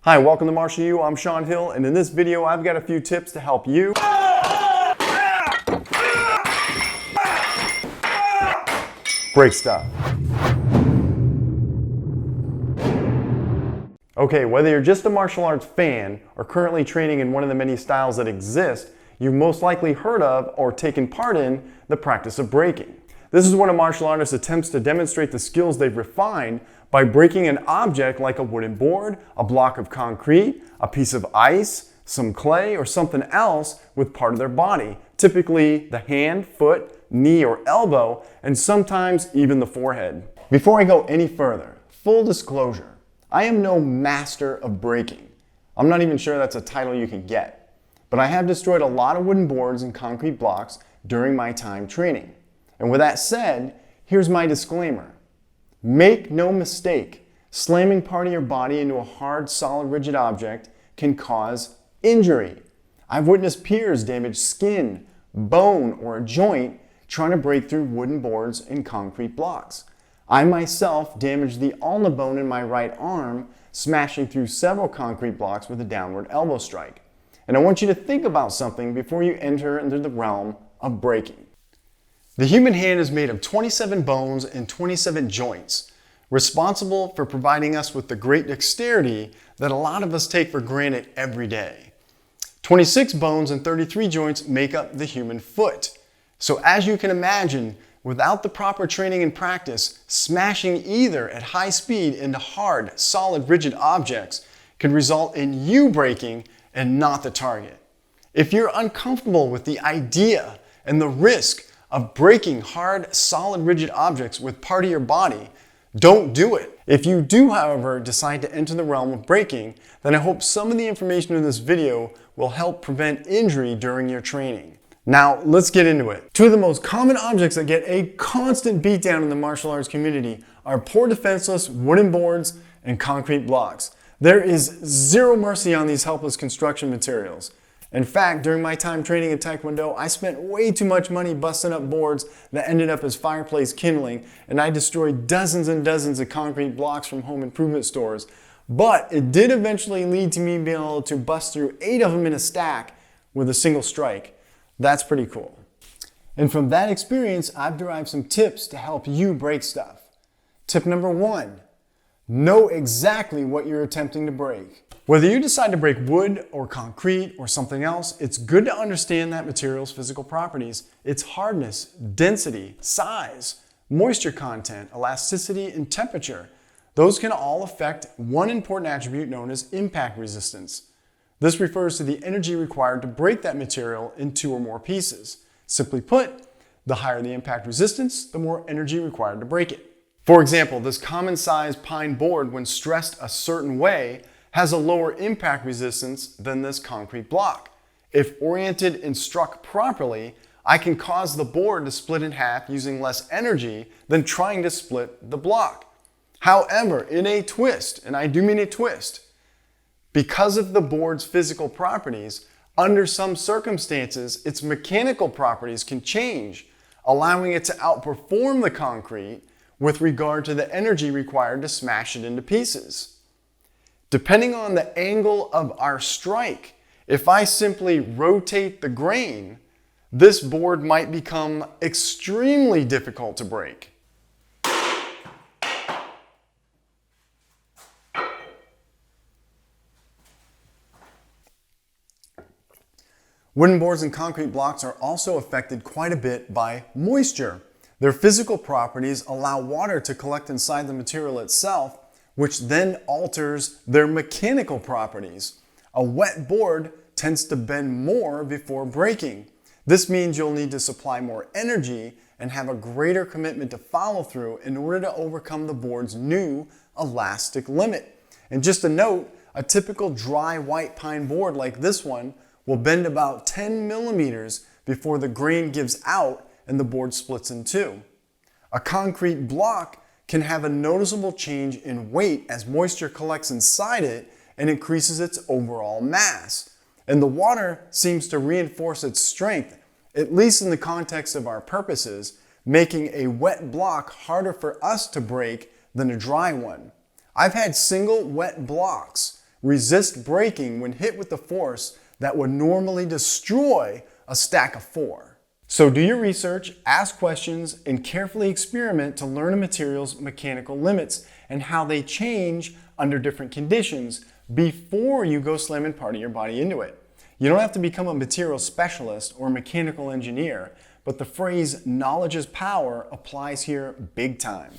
Hi, welcome to Marshall U. I'm Sean Hill, and in this video I've got a few tips to help you break stuff. Okay, whether you're just a martial arts fan or currently training in one of the many styles that exist, you've most likely heard of or taken part in the practice of breaking. This is when a martial artist attempts to demonstrate the skills they've refined by breaking an object like a wooden board, a block of concrete, a piece of ice, some clay, or something else with part of their body, typically the hand, foot, knee, or elbow, and sometimes even the forehead. Before I go any further, full disclosure, I am no master of breaking. I'm not even sure that's a title you can get, but I have destroyed a lot of wooden boards and concrete blocks during my time training. And with that said, here's my disclaimer. Make no mistake, slamming part of your body into a hard, solid, rigid object can cause injury. I've witnessed peers damage skin, bone, or a joint trying to break through wooden boards and concrete blocks. I myself damaged the ulna bone in my right arm, smashing through several concrete blocks with a downward elbow strike. And I want you to think about something before you enter into the realm of breaking. The human hand is made of 27 bones and 27 joints, responsible for providing us with the great dexterity that a lot of us take for granted every day. 26 bones and 33 joints make up the human foot. So as you can imagine, without the proper training and practice, smashing either at high speed into hard, solid, rigid objects can result in you breaking and not the target. If you're uncomfortable with the idea and the risk of breaking hard, solid, rigid objects with part of your body, don't do it. If you do, however, decide to enter the realm of breaking, then I hope some of the information in this video will help prevent injury during your training. Now, let's get into it. Two of the most common objects that get a constant beatdown in the martial arts community are poor defenseless wooden boards and concrete blocks. There is zero mercy on these helpless construction materials. In fact, during my time training in Taekwondo, I spent way too much money busting up boards that ended up as fireplace kindling, and I destroyed dozens and dozens of concrete blocks from home improvement stores. But it did eventually lead to me being able to bust through 8 of them in a stack with a single strike. That's pretty cool. And from that experience, I've derived some tips to help you break stuff. Tip number 1, know exactly what you're attempting to break. Whether you decide to break wood or concrete or something else, it's good to understand that material's physical properties, its hardness, density, size, moisture content, elasticity, and temperature. Those can all affect one important attribute known as impact resistance. This refers to the energy required to break that material in 2 or more pieces. Simply put, the higher the impact resistance, the more energy required to break it. For example, this common-sized pine board, when stressed a certain way, has a lower impact resistance than this concrete block. If oriented and struck properly, I can cause the board to split in half using less energy than trying to split the block. However, in a twist, and I do mean a twist, because of the board's physical properties, under some circumstances, its mechanical properties can change, allowing it to outperform the concrete with regard to the energy required to smash it into pieces. Depending on the angle of our strike, if I simply rotate the grain, this board might become extremely difficult to break. Wooden boards and concrete blocks are also affected quite a bit by moisture. Their physical properties allow water to collect inside the material itself, which then alters their mechanical properties. A wet board tends to bend more before breaking. This means you'll need to supply more energy and have a greater commitment to follow through in order to overcome the board's new elastic limit. And just a note, a typical dry white pine board like this one will bend about 10 millimeters before the grain gives out and the board splits in 2. A concrete block can have a noticeable change in weight as moisture collects inside it and increases its overall mass. And the water seems to reinforce its strength, at least in the context of our purposes, making a wet block harder for us to break than a dry one. I've had single wet blocks resist breaking when hit with the force that would normally destroy a stack of 4. So do your research, ask questions, and carefully experiment to learn a material's mechanical limits and how they change under different conditions before you go slamming part of your body into it. You don't have to become a material specialist or mechanical engineer, but the phrase knowledge is power applies here big time.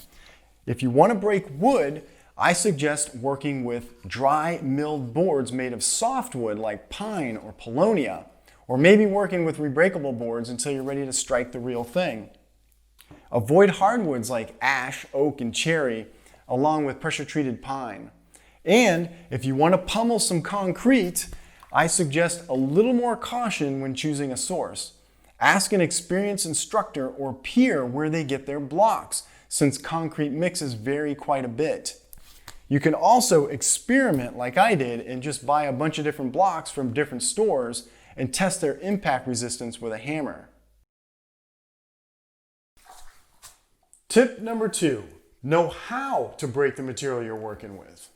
If you want to break wood, I suggest working with dry milled boards made of softwood like pine or paulownia, or maybe working with re-breakable boards until you're ready to strike the real thing. Avoid hardwoods like ash, oak, and cherry, along with pressure-treated pine. And if you want to pummel some concrete, I suggest a little more caution when choosing a source. Ask an experienced instructor or peer where they get their blocks, since concrete mixes vary quite a bit. You can also experiment like I did and just buy a bunch of different blocks from different stores and test their impact resistance with a hammer. Tip number 2, know how to break the material you're working with.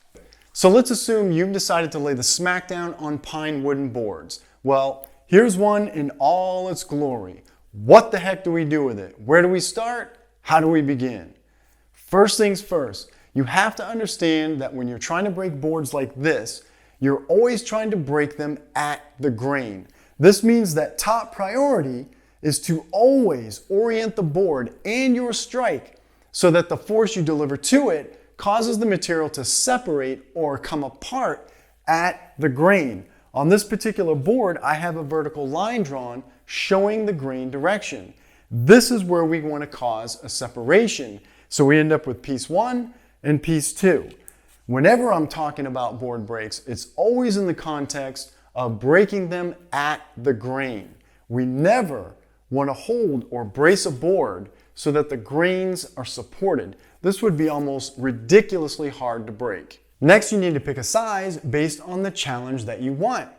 So let's assume you've decided to lay the smackdown on pine wooden boards. Well, here's one in all its glory. What the heck do we do with it? Where do we start? How do we begin? First things first, you have to understand that when you're trying to break boards like this, you're always trying to break them at the grain. This means that top priority is to always orient the board and your strike so that the force you deliver to it causes the material to separate or come apart at the grain. On this particular board, I have a vertical line drawn showing the grain direction. This is where we want to cause a separation. So we end up with piece 1 and piece 2. Whenever I'm talking about board breaks, it's always in the context of breaking them at the grain. We never want to hold or brace a board so that the grains are supported. This would be almost ridiculously hard to break. Next, you need to pick a size based on the challenge that you want.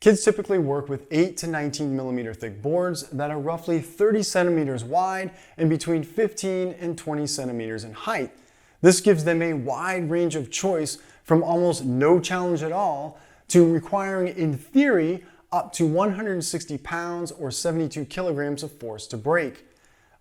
Kids typically work with 8 to 19 millimeter thick boards that are roughly 30 centimeters wide and between 15 and 20 centimeters in height. This gives them a wide range of choice from almost no challenge at all to requiring, in theory, up to 160 pounds or 72 kilograms of force to break.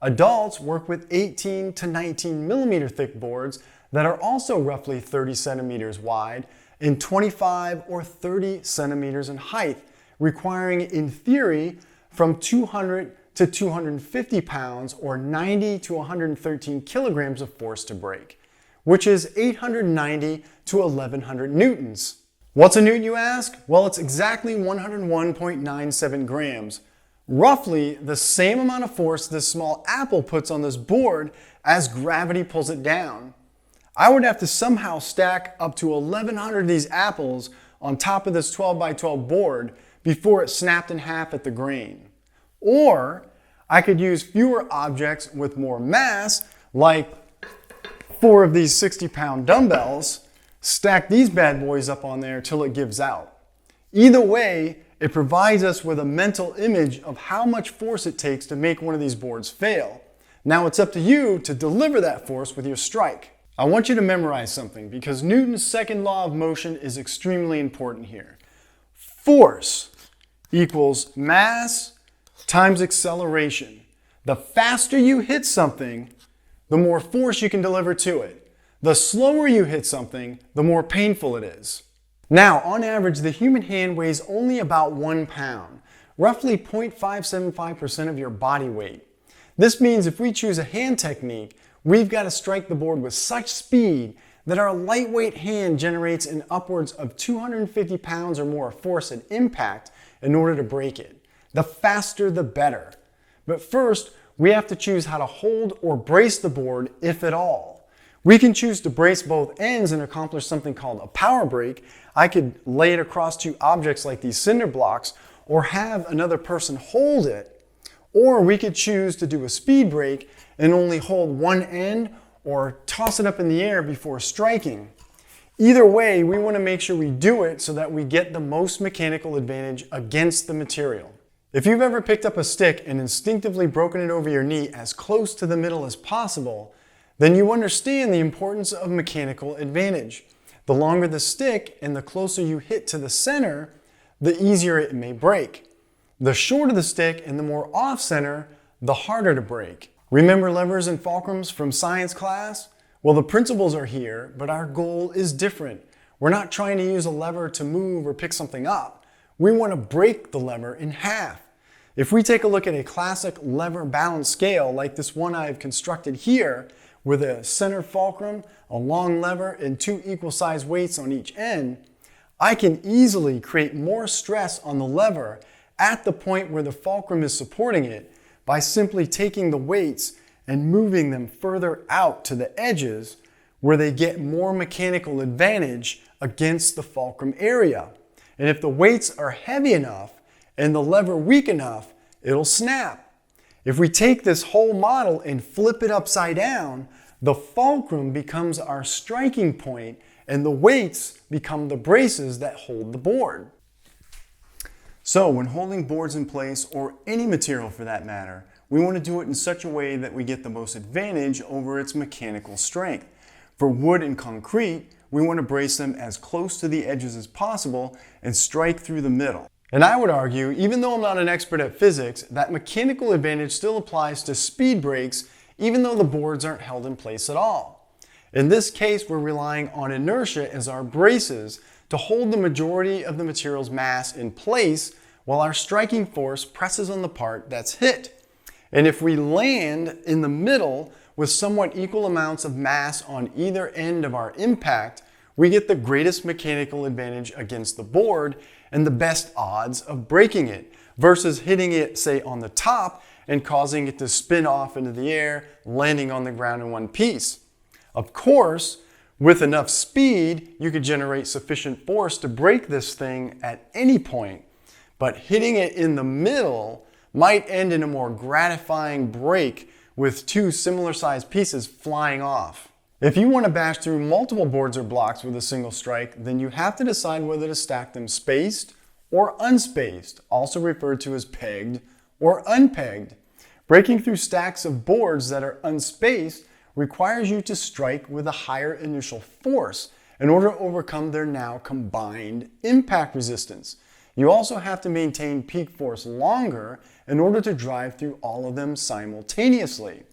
Adults work with 18 to 19 millimeter thick boards that are also roughly 30 centimeters wide and 25 or 30 centimeters in height, requiring, in theory, from 200 to 250 pounds or 90 to 113 kilograms of force to break, which is 890 to 1100 newtons. What's a newton, you ask? Well, it's exactly 101.97 grams, roughly the same amount of force this small apple puts on this board as gravity pulls it down. I would have to somehow stack up to 1100 of these apples on top of this 12 by 12 board before it snapped in half at the grain. Or I could use fewer objects with more mass, like 4 of these 60-pound dumbbells, stack these bad boys up on there till it gives out. Either way, it provides us with a mental image of how much force it takes to make one of these boards fail. Now it's up to you to deliver that force with your strike. I want you to memorize something because Newton's second law of motion is extremely important here. Force equals mass times acceleration. The faster you hit something, the more force you can deliver to it. The slower you hit something, the more painful it is. Now, on average, the human hand weighs only about 1 pound, roughly 0.575% of your body weight. This means if we choose a hand technique, we've got to strike the board with such speed that our lightweight hand generates an upwards of 250 pounds or more of force at impact in order to break it. The faster, the better. But first, we have to choose how to hold or brace the board, if at all. We can choose to brace both ends and accomplish something called a power break. I could lay it across 2 objects like these cinder blocks or have another person hold it. Or we could choose to do a speed break and only hold one end or toss it up in the air before striking. Either way, we want to make sure we do it so that we get the most mechanical advantage against the material. If you've ever picked up a stick and instinctively broken it over your knee as close to the middle as possible, then you understand the importance of mechanical advantage. The longer the stick and the closer you hit to the center, the easier it may break. The shorter the stick and the more off-center, the harder to break. Remember levers and fulcrums from science class? Well, the principles are here, but our goal is different. We're not trying to use a lever to move or pick something up. We want to break the lever in half. If we take a look at a classic lever balance scale like this one I've constructed here, with a center fulcrum, a long lever, and two equal size weights on each end, I can easily create more stress on the lever at the point where the fulcrum is supporting it by simply taking the weights and moving them further out to the edges where they get more mechanical advantage against the fulcrum area. And if the weights are heavy enough and the lever weak enough, it'll snap. If we take this whole model and flip it upside down, the fulcrum becomes our striking point and the weights become the braces that hold the board. So when holding boards in place, or any material for that matter, we want to do it in such a way that we get the most advantage over its mechanical strength. For wood and concrete, we want to brace them as close to the edges as possible and strike through the middle. And I would argue, even though I'm not an expert at physics, that mechanical advantage still applies to speed brakes, even though the boards aren't held in place at all. In this case, we're relying on inertia as our braces to hold the majority of the material's mass in place while our striking force presses on the part that's hit. And if we land in the middle with somewhat equal amounts of mass on either end of our impact, we get the greatest mechanical advantage against the board and the best odds of breaking it, versus hitting it, say, on the top and causing it to spin off into the air, landing on the ground in one piece. Of course, with enough speed, you could generate sufficient force to break this thing at any point, but hitting it in the middle might end in a more gratifying break with two similar sized pieces flying off. If you want to bash through multiple boards or blocks with a single strike, then you have to decide whether to stack them spaced or unspaced, also referred to as pegged or unpegged. Breaking through stacks of boards that are unspaced requires you to strike with a higher initial force in order to overcome their now combined impact resistance. You also have to maintain peak force longer in order to drive through all of them simultaneously.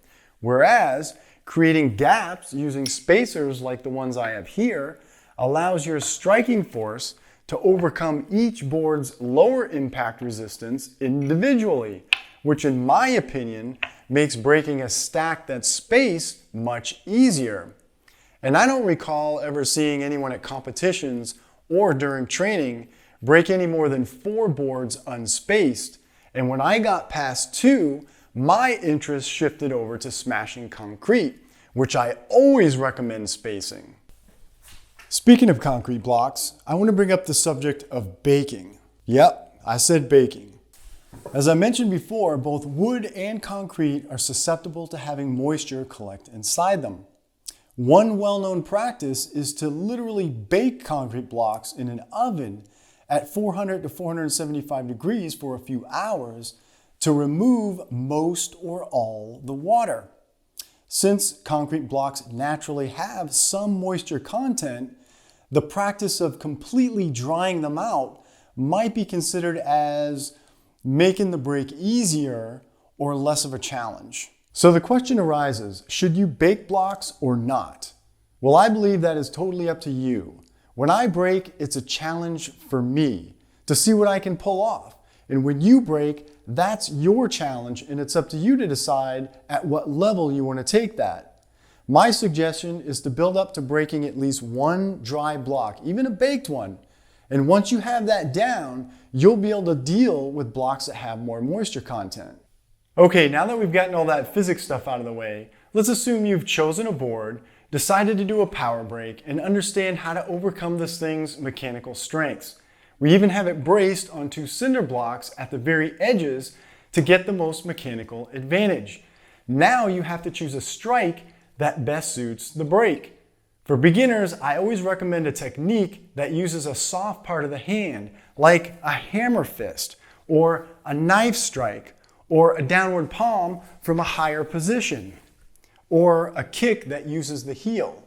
Whereas creating gaps using spacers like the ones I have here allows your striking force to overcome each board's lower impact resistance individually, which in my opinion makes breaking a stack that's spaced much easier. And I don't recall ever seeing anyone at competitions or during training break any more than 4 boards unspaced. And when I got past 2, my interest shifted over to smashing concrete, which I always recommend spacing. Speaking of concrete blocks, I want to bring up the subject of baking. Yep, I said baking. As I mentioned before, both wood and concrete are susceptible to having moisture collect inside them. One well-known practice is to literally bake concrete blocks in an oven at 400 to 475 degrees for a few hours to remove most or all the water. Since concrete blocks naturally have some moisture content, the practice of completely drying them out might be considered as making the break easier or less of a challenge. So the question arises, should you bake blocks or not? Well, I believe that is totally up to you. When I break, it's a challenge for me to see what I can pull off. And when you break, that's your challenge, and it's up to you to decide at what level you want to take that. My suggestion is to build up to breaking at least one dry block, even a baked one. And once you have that down, you'll be able to deal with blocks that have more moisture content. Okay, now that we've gotten all that physics stuff out of the way, let's assume you've chosen a board, decided to do a power break, and understand how to overcome this thing's mechanical strengths. We even have it braced onto cinder blocks at the very edges to get the most mechanical advantage. Now you have to choose a strike that best suits the break. For beginners, I always recommend a technique that uses a soft part of the hand, like a hammer fist, or a knife strike, or a downward palm from a higher position, or a kick that uses the heel.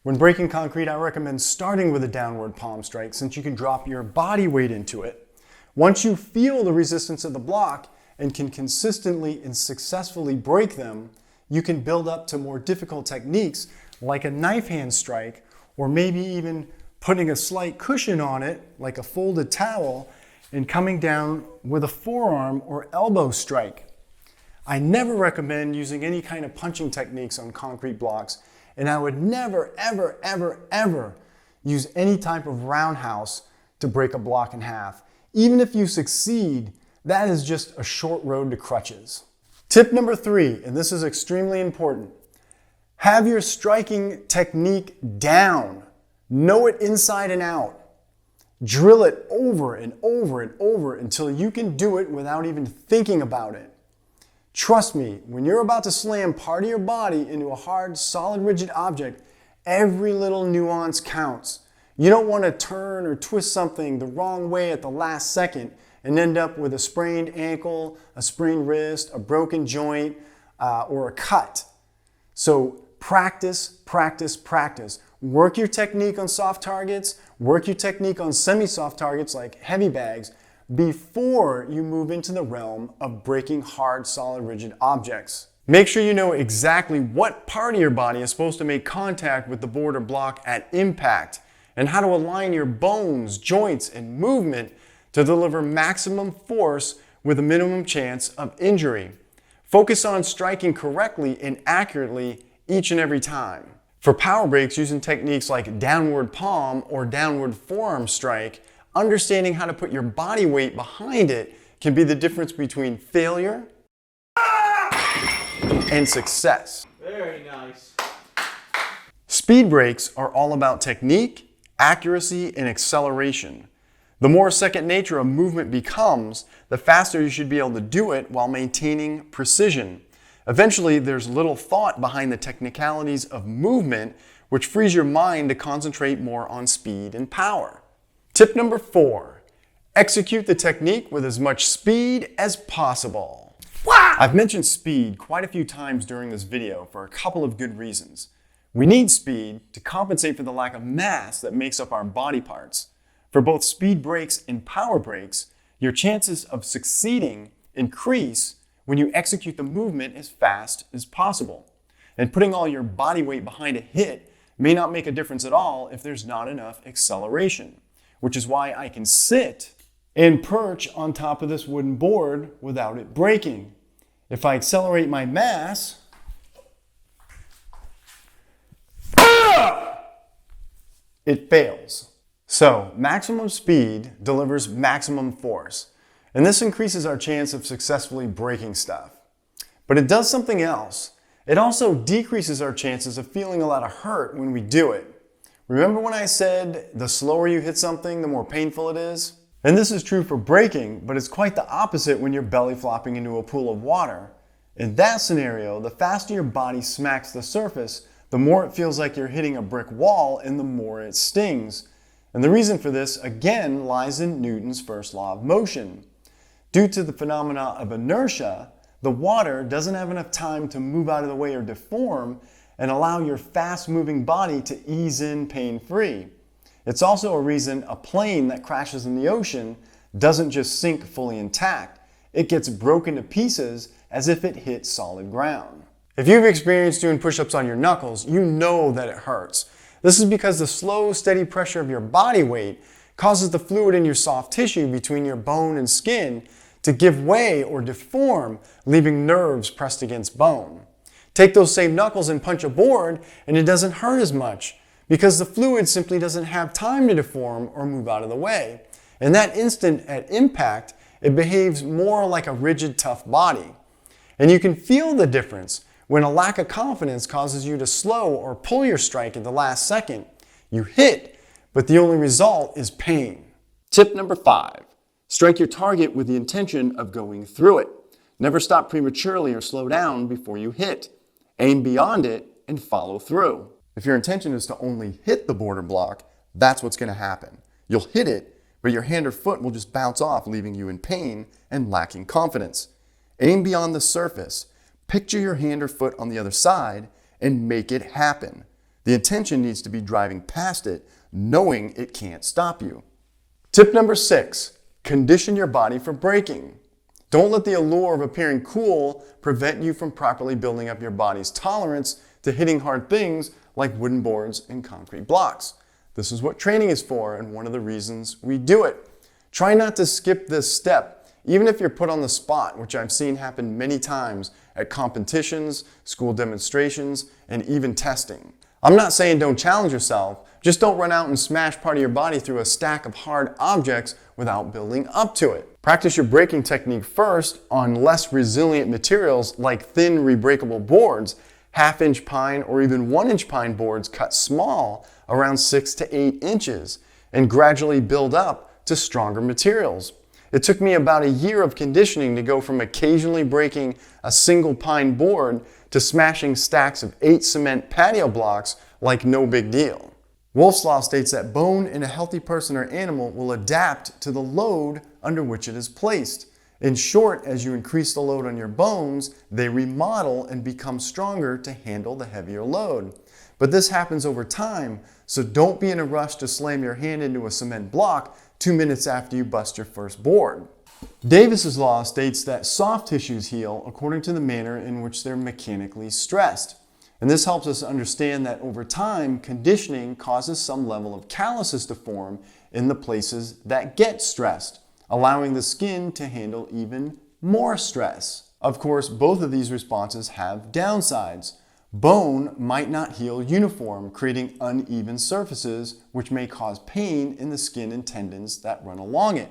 When breaking concrete, I recommend starting with a downward palm strike since you can drop your body weight into it. Once you feel the resistance of the block and can consistently and successfully break them, you can build up to more difficult techniques like a knife hand strike, or maybe even putting a slight cushion on it like a folded towel and coming down with a forearm or elbow strike. I never recommend using any kind of punching techniques on concrete blocks, and I would never, ever, ever, ever use any type of roundhouse to break a block in half. Even if you succeed, that is just a short road to crutches. Tip number 3, and this is extremely important. Have your striking technique down. Know it inside and out. Drill it over and over and over until you can do it without even thinking about it. Trust me, when you're about to slam part of your body into a hard, solid, rigid object, every little nuance counts. You don't want to turn or twist something the wrong way at the last second and end up with a sprained ankle, a sprained wrist, a broken joint, or a cut. So practice, practice, practice. Work your technique on soft targets, work your technique on semi-soft targets like heavy bags before you move into the realm of breaking hard, solid, rigid objects. Make sure you know exactly what part of your body is supposed to make contact with the board or block at impact, and how to align your bones, joints, and movement to deliver maximum force with a minimum chance of injury. Focus on striking correctly and accurately each and every time. For power breaks using techniques like downward palm or downward forearm strike, understanding how to put your body weight behind it can be the difference between failure and success. Very nice. Speed breaks are all about technique, accuracy, and acceleration. The more second nature a movement becomes, the faster you should be able to do it while maintaining precision. Eventually, there's little thought behind the technicalities of movement, which frees your mind to concentrate more on speed and power. Tip number 4, execute the technique with as much speed as possible. I've mentioned speed quite a few times during this video for a couple of good reasons. We need speed to compensate for the lack of mass that makes up our body parts. For both speed breaks and power breaks, your chances of succeeding increase when you execute the movement as fast as possible. And putting all your body weight behind a hit may not make a difference at all if there's not enough acceleration, which is why I can sit and perch on top of this wooden board without it breaking. If I accelerate my mass, it fails. So, maximum speed delivers maximum force, and this increases our chance of successfully breaking stuff. But it does something else. It also decreases our chances of feeling a lot of hurt when we do it. Remember when I said the slower you hit something, the more painful it is? And this is true for breaking, but it's quite the opposite when you're belly flopping into a pool of water. In that scenario, the faster your body smacks the surface, the more it feels like you're hitting a brick wall and the more it stings. And the reason for this, again, lies in Newton's first law of motion. Due to the phenomena of inertia, the water doesn't have enough time to move out of the way or deform and allow your fast-moving body to ease in pain-free. It's also a reason a plane that crashes in the ocean doesn't just sink fully intact. It gets broken to pieces as if it hit solid ground. If you've experienced doing push-ups on your knuckles, you know that it hurts. This is because the slow, steady pressure of your body weight causes the fluid in your soft tissue between your bone and skin to give way or deform, leaving nerves pressed against bone. Take those same knuckles and punch a board, and it doesn't hurt as much because the fluid simply doesn't have time to deform or move out of the way. In that instant at impact, it behaves more like a rigid, tough body. And you can feel the difference when a lack of confidence causes you to slow or pull your strike at the last second. You hit, but the only result is pain. Tip number 5, strike your target with the intention of going through it. Never stop prematurely or slow down before you hit. Aim beyond it and follow through. If your intention is to only hit the board or block, that's what's going to happen. You'll hit it, but your hand or foot will just bounce off, leaving you in pain and lacking confidence. Aim beyond the surface. Picture your hand or foot on the other side and make it happen. The intention needs to be driving past it, knowing it can't stop you. Tip number 6, condition your body for braking. Don't let the allure of appearing cool prevent you from properly building up your body's tolerance to hitting hard things like wooden boards and concrete blocks. This is what training is for and one of the reasons we do it. Try not to skip this step, even if you're put on the spot, which I've seen happen many times at competitions, school demonstrations, and even testing. I'm not saying don't challenge yourself, just don't run out and smash part of your body through a stack of hard objects without building up to it. Practice your braking technique first on less resilient materials like thin re-breakable boards, half-inch pine or even 1-inch pine boards cut small, around 6 to 8 inches, and gradually build up to stronger materials. It took me about a year of conditioning to go from occasionally breaking a single pine board to smashing stacks of 8 cement patio blocks like no big deal. Wolff's Law states that bone in a healthy person or animal will adapt to the load under which it is placed. In short, as you increase the load on your bones, they remodel and become stronger to handle the heavier load. But this happens over time, so don't be in a rush to slam your hand into a cement block 2 minutes after you bust your first board. Davis's law states that soft tissues heal according to the manner in which they're mechanically stressed. And this helps us understand that over time, conditioning causes some level of calluses to form in the places that get stressed, allowing the skin to handle even more stress. Of course, both of these responses have downsides. Bone might not heal uniform, creating uneven surfaces, which may cause pain in the skin and tendons that run along it.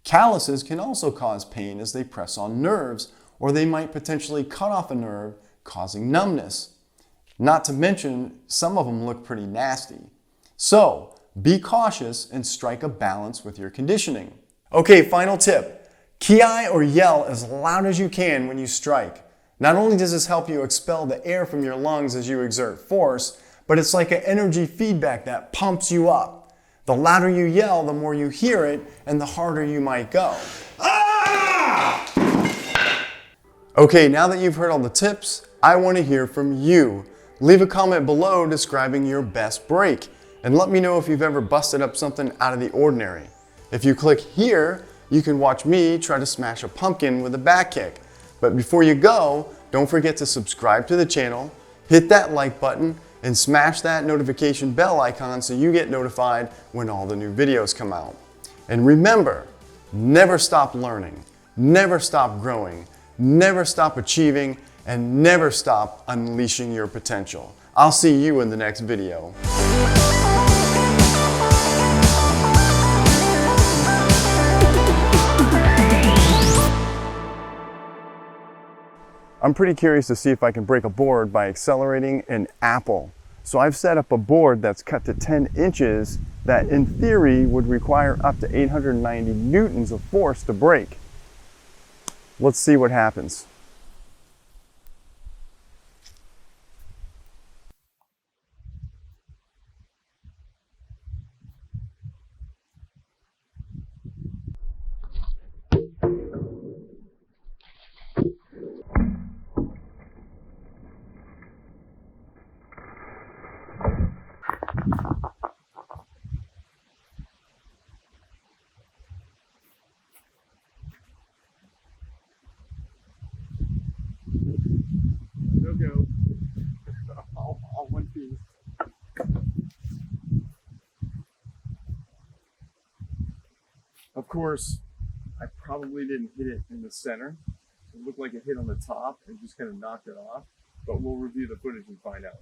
Calluses can also cause pain as they press on nerves, or they might potentially cut off a nerve, causing numbness. Not to mention, some of them look pretty nasty. So, be cautious and strike a balance with your conditioning. Okay, final tip. Ki or yell as loud as you can when you strike. Not only does this help you expel the air from your lungs as you exert force, but it's like an energy feedback that pumps you up. The louder you yell, the more you hear it, and the harder you might go. Ah! Okay, now that you've heard all the tips, I want to hear from you. Leave a comment below describing your best break, and let me know if you've ever busted up something out of the ordinary. If you click here, you can watch me try to smash a pumpkin with a back kick. But before you go, don't forget to subscribe to the channel, hit that like button, and smash that notification bell icon so you get notified when all the new videos come out. And remember, never stop learning, never stop growing, never stop achieving, and never stop unleashing your potential. I'll see you in the next video. I'm pretty curious to see if I can break a board by accelerating an apple. So I've set up a board that's cut to 10 inches that in theory would require up to 890 newtons of force to break. Let's see what happens. No go. All one piece. Of course, I probably didn't hit it in the center. It looked like it hit on the top and just kind of knocked it off. But we'll review the footage and find out.